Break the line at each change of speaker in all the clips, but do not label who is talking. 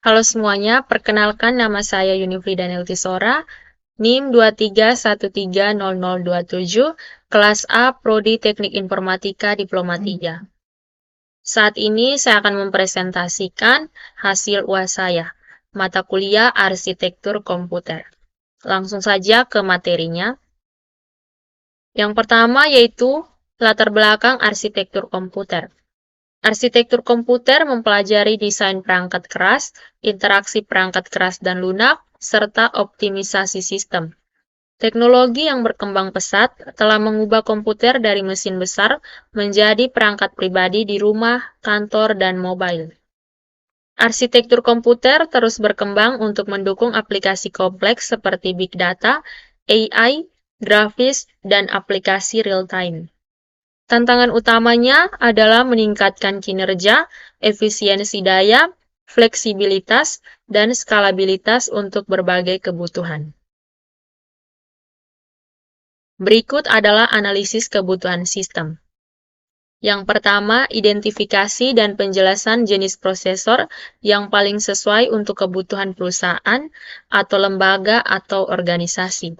Halo semuanya, perkenalkan nama saya Yunifrida Neltisora, NIM 23130027, kelas A, Prodi Teknik Informatika Diploma 3. Saat ini saya akan mempresentasikan hasil UAS saya, mata kuliah Arsitektur Komputer. Langsung saja ke materinya. Yang pertama yaitu latar belakang arsitektur komputer. Arsitektur komputer mempelajari desain perangkat keras, interaksi perangkat keras dan lunak, serta optimisasi sistem. Teknologi yang berkembang pesat telah mengubah komputer dari mesin besar menjadi perangkat pribadi di rumah, kantor, dan mobile. Arsitektur komputer terus berkembang untuk mendukung aplikasi kompleks seperti big data, AI, grafis, dan aplikasi real-time. Tantangan utamanya adalah meningkatkan kinerja, efisiensi daya, fleksibilitas, dan skalabilitas untuk berbagai kebutuhan. Berikut adalah analisis kebutuhan sistem. Yang pertama, identifikasi dan penjelasan jenis prosesor yang paling sesuai untuk kebutuhan perusahaan atau lembaga atau organisasi.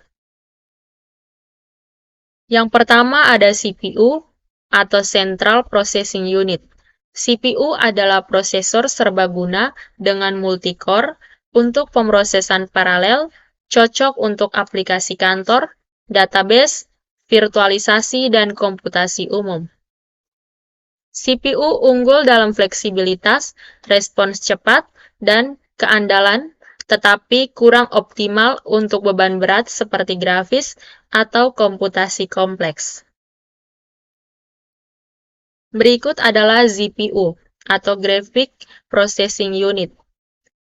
Yang pertama ada CPU atau Central Processing Unit. CPU adalah prosesor serbaguna dengan multicore untuk pemrosesan paralel, cocok untuk aplikasi kantor, database, virtualisasi, dan komputasi umum. CPU unggul dalam fleksibilitas, respons cepat, dan keandalan, tetapi kurang optimal untuk beban berat seperti grafis atau komputasi kompleks. Berikut adalah GPU atau Graphic Processing Unit.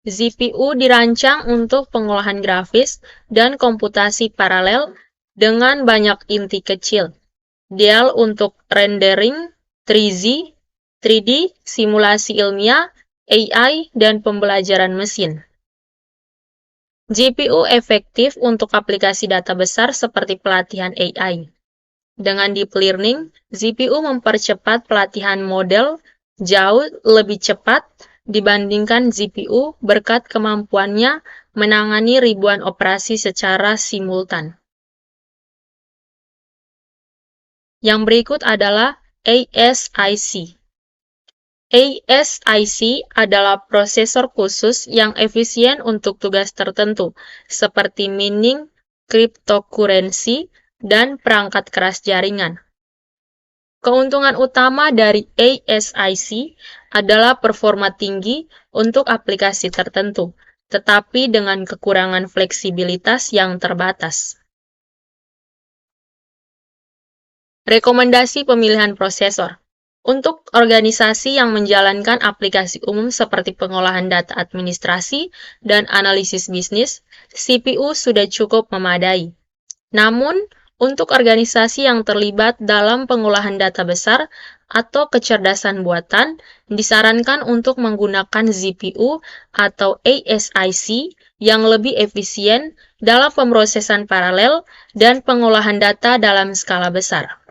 GPU dirancang untuk pengolahan grafis dan komputasi paralel dengan banyak inti kecil. Ideal untuk rendering, 3D, simulasi ilmiah, AI, dan pembelajaran mesin. GPU efektif untuk aplikasi data besar seperti pelatihan AI. Dengan deep learning, GPU mempercepat pelatihan model jauh lebih cepat dibandingkan GPU berkat kemampuannya menangani ribuan operasi secara simultan. Yang berikut adalah ASIC. ASIC adalah prosesor khusus yang efisien untuk tugas tertentu, seperti mining, cryptocurrency, dan perangkat keras jaringan. Keuntungan utama dari ASIC adalah performa tinggi untuk aplikasi tertentu, tetapi dengan kekurangan fleksibilitas yang terbatas. Rekomendasi pemilihan prosesor. Untuk organisasi yang menjalankan aplikasi umum seperti pengolahan data administrasi dan analisis bisnis, CPU sudah cukup memadai. Namun, untuk organisasi yang terlibat dalam pengolahan data besar atau kecerdasan buatan, disarankan untuk menggunakan GPU atau ASIC yang lebih efisien dalam pemrosesan paralel dan pengolahan data dalam skala besar.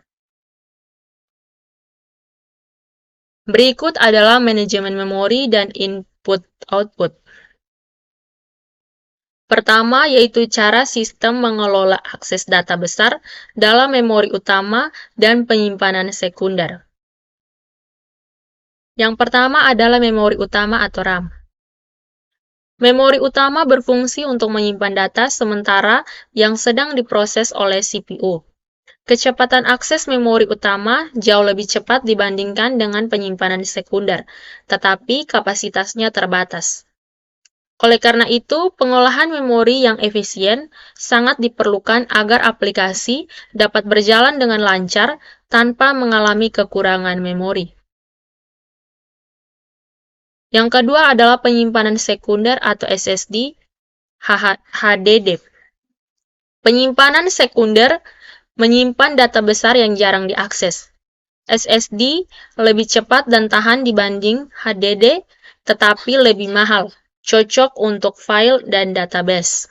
Berikut adalah manajemen memori dan input-output. Pertama, yaitu cara sistem mengelola akses data besar dalam memori utama dan penyimpanan sekunder. Yang pertama adalah memori utama atau RAM. Memori utama berfungsi untuk menyimpan data sementara yang sedang diproses oleh CPU. Kecepatan akses memori utama jauh lebih cepat dibandingkan dengan penyimpanan sekunder, tetapi kapasitasnya terbatas. Oleh karena itu, pengolahan memori yang efisien sangat diperlukan agar aplikasi dapat berjalan dengan lancar tanpa mengalami kekurangan memori. Yang kedua adalah penyimpanan sekunder atau SSD, HDD. Penyimpanan sekunder menyimpan data besar yang jarang diakses. SSD lebih cepat dan tahan dibanding HDD, tetapi lebih mahal, cocok untuk file dan database.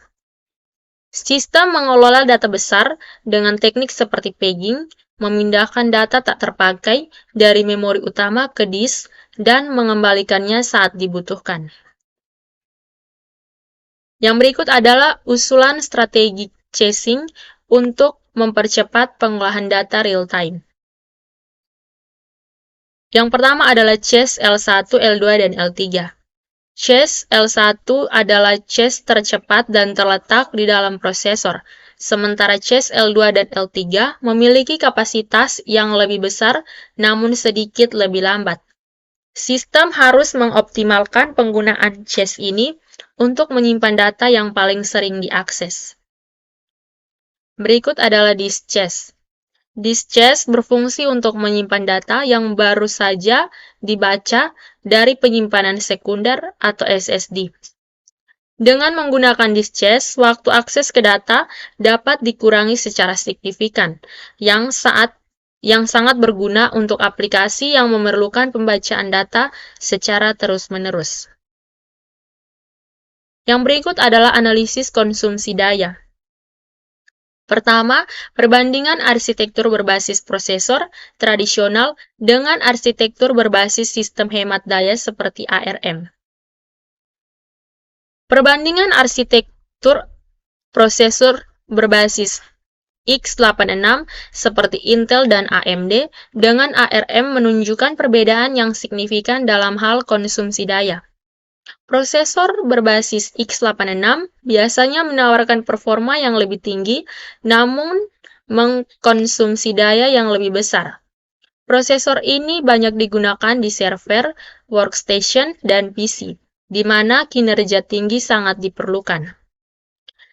Sistem mengelola data besar dengan teknik seperti pegging, memindahkan data tak terpakai dari memori utama ke disk dan mengembalikannya saat dibutuhkan. Yang berikut adalah usulan strategi chasing untuk mempercepat pengolahan data real-time. Yang pertama adalah chase L1, L2, dan L3. Chase L1 adalah chase tercepat dan terletak di dalam prosesor, sementara chase L2 dan L3 memiliki kapasitas yang lebih besar namun sedikit lebih lambat. Sistem harus mengoptimalkan penggunaan chase ini untuk menyimpan data yang paling sering diakses. Berikut adalah disk chase. Disk chase berfungsi untuk menyimpan data yang baru saja dibaca dari penyimpanan sekunder atau SSD. Dengan menggunakan disk chase, waktu akses ke data dapat dikurangi secara signifikan, yang sangat berguna untuk aplikasi yang memerlukan pembacaan data secara terus-menerus. Yang berikut adalah analisis konsumsi daya. Pertama, perbandingan arsitektur berbasis prosesor tradisional dengan arsitektur berbasis sistem hemat daya seperti ARM. Perbandingan arsitektur prosesor berbasis x86 seperti Intel dan AMD dengan ARM menunjukkan perbedaan yang signifikan dalam hal konsumsi daya. Prosesor berbasis x86 biasanya menawarkan performa yang lebih tinggi, namun mengkonsumsi daya yang lebih besar. Prosesor ini banyak digunakan di server, workstation, dan PC, di mana kinerja tinggi sangat diperlukan.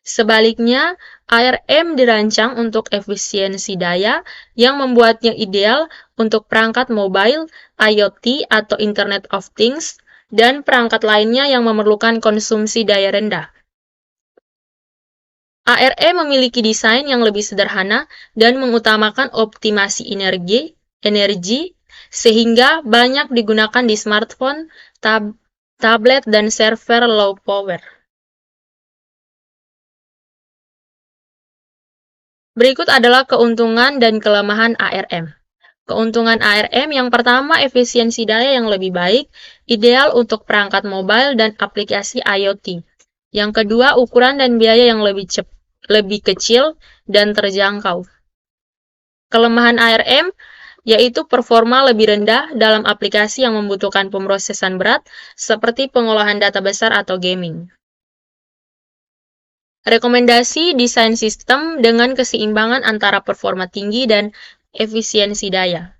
Sebaliknya, ARM dirancang untuk efisiensi daya yang membuatnya ideal untuk perangkat mobile, IoT atau Internet of Things, dan perangkat lainnya yang memerlukan konsumsi daya rendah. ARM memiliki desain yang lebih sederhana dan mengutamakan optimasi energi, sehingga banyak digunakan di smartphone, tablet, dan server low power. Berikut adalah keuntungan dan kelemahan ARM. Keuntungan ARM yang pertama, efisiensi daya yang lebih baik, ideal untuk perangkat mobile dan aplikasi IoT. Yang kedua, ukuran dan biaya yang lebih kecil dan terjangkau. Kelemahan ARM yaitu performa lebih rendah dalam aplikasi yang membutuhkan pemrosesan berat seperti pengolahan data besar atau gaming. Rekomendasi desain sistem dengan keseimbangan antara performa tinggi dan efisiensi daya.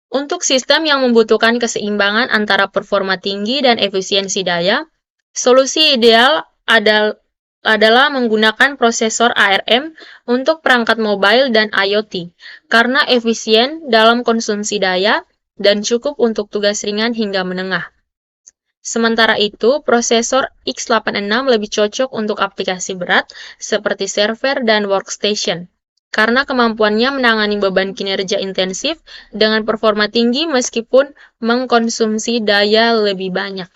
Untuk sistem yang membutuhkan keseimbangan antara performa tinggi dan efisiensi daya, solusi ideal adalah menggunakan prosesor ARM untuk perangkat mobile dan IoT, karena efisien dalam konsumsi daya dan cukup untuk tugas ringan hingga menengah. Sementara itu, prosesor x86 lebih cocok untuk aplikasi berat seperti server dan workstation, karena kemampuannya menangani beban kinerja intensif dengan performa tinggi meskipun mengkonsumsi daya lebih banyak.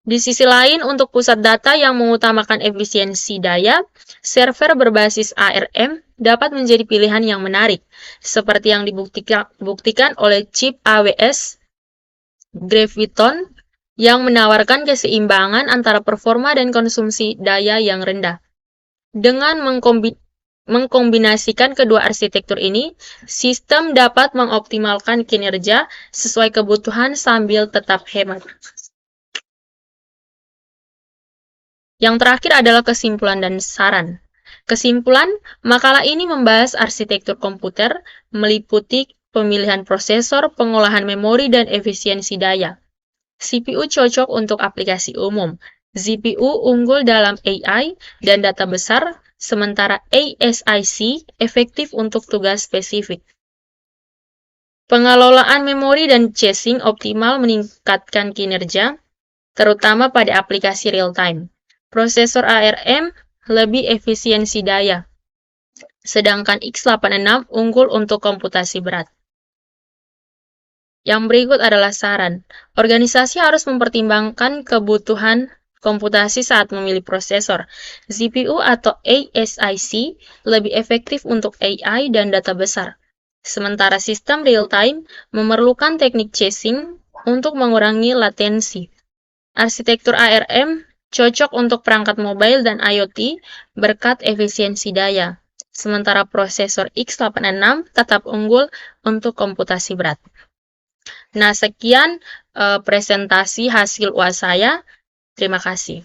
Di sisi lain, untuk pusat data yang mengutamakan efisiensi daya, server berbasis ARM dapat menjadi pilihan yang menarik, seperti yang dibuktikan oleh chip AWS Graviton yang menawarkan keseimbangan antara performa dan konsumsi daya yang rendah. Dengan mengkombinasikan kedua arsitektur ini, sistem dapat mengoptimalkan kinerja sesuai kebutuhan sambil tetap hemat. Yang terakhir adalah kesimpulan dan saran. Kesimpulan, makalah ini membahas arsitektur komputer, meliputi pemilihan prosesor, pengolahan memori, dan efisiensi daya. CPU cocok untuk aplikasi umum. GPU unggul dalam AI dan data besar, sementara ASIC efektif untuk tugas spesifik. Pengelolaan memori dan chasing optimal meningkatkan kinerja, terutama pada aplikasi real-time. Prosesor ARM lebih efisiensi daya, sedangkan x86 unggul untuk komputasi berat. Yang berikut adalah saran. Organisasi harus mempertimbangkan kebutuhan komputasi saat memilih prosesor. GPU atau ASIC lebih efektif untuk AI dan data besar. Sementara sistem real-time memerlukan teknik chasing untuk mengurangi latensi. Arsitektur ARM cocok untuk perangkat mobile dan IoT berkat efisiensi daya, sementara prosesor x86 tetap unggul untuk komputasi berat. Nah, sekian presentasi hasil UAS saya. Terima kasih.